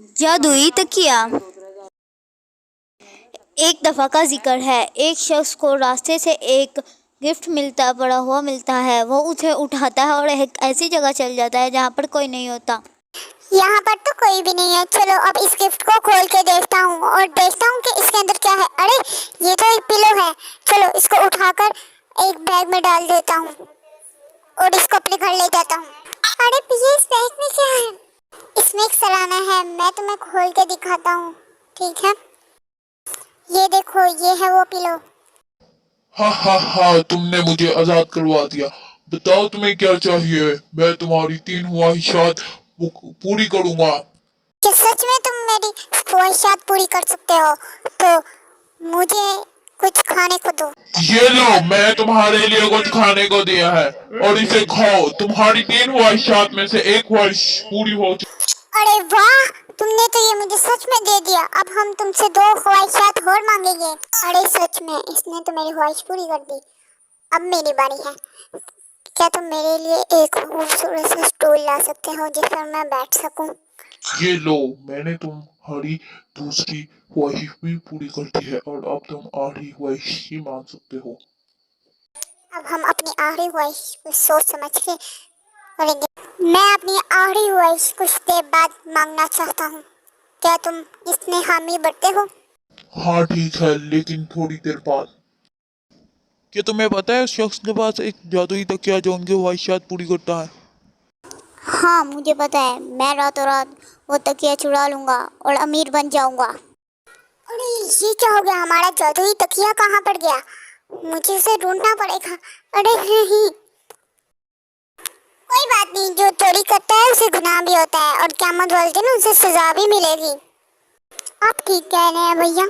जादुई तकिया। एक दफ़ा का जिक्र है, एक शख्स को रास्ते से एक गिफ्ट पड़ा हुआ मिलता है। वो उसे उठाता है और एक ऐसी जगह चल जाता है जहाँ पर कोई नहीं होता। यहाँ पर तो कोई भी नहीं है। चलो अब इस गिफ्ट को खोल के देखता हूँ और देखता हूँ कि इसके अंदर क्या है। अरे ये तो एक पिलो है। चलो इसको उठाकर एक बैग में डाल देता हूँ और इसको अपने घर ले जाता हूँ। अरे पिए इस बैग में क्या है? इसमें एक सलाना है, मैं तुम्हें खोल के दिखाता हूँ, ठीक है? ये देखो, ये है वो पिलो। हा, तुमने मुझे आजाद करवा दिया। बताओ तुम्हें क्या चाहिए, मैं तुम्हारी 3 ख्वाहिशात पूरी करूंगा। क्या सच में तुम मेरी ख्वाहिशात पूरी कर सकते हो? तो मुझे कुछ खाने को दो। ये लो, मैं तुम्हारे लिए कुछ खाने को दिया है और इसे खाओ। तुम्हारी 3 ख्वाहिशात में से एक ख्वाहिश पूरी हो चुकी। अरे वाह, तुमने तो ये मुझे सच में दे दिया। अब हम तुमसे 2 ख्वाहिशात और मांगेंगे। अरे सच में, इसने तो मेरी ख्वाहिश पूरी कर दी। अब मेरी बारी है। क्या तुम मेरे लिए एक खूबसूरत सा स्टूल ला सकते हो जिस पर मैं बैठ सकूं? ये लो, मैंने तुम्हारी दूसरी ख्वाहिश भी पूरी कर दी है और अब तुम आखिरी ख्वाहिश ही मांग सकते हो। अब हम अपनी आखिरी ख्वाहिश को सोच समझ के करेंगे। मैं अपनी आखिरी ख्वाहिश कुछ देर बाद मांगना चाहता हूँ। क्या तुम इसमें हामी भरते हो? हाँ ठीक है, लेकिन थोड़ी देर बाद। क्या तुम्हें पता है उस शख्स के पास एक जादुई तकिया जो उनकी ख्वाहिशात पूरी करता है? हाँ मुझे पता है, मैं रातों रात वो तकिया चुरा लूंगा और अमीर बन जाऊंगा। अरे ये क्या हो गया? हमारा जादुई तकिया कहाँ पड़ गया? मुझे उसे ढूंढना पड़ेगा। अरे नहीं, कोई बात नहीं, जो चोरी करता है उसे गुनाह भी होता है और क़यामत वाले दिन उसे सजा भी मिलेगी। आप ठीक कह रहे हैं भैया।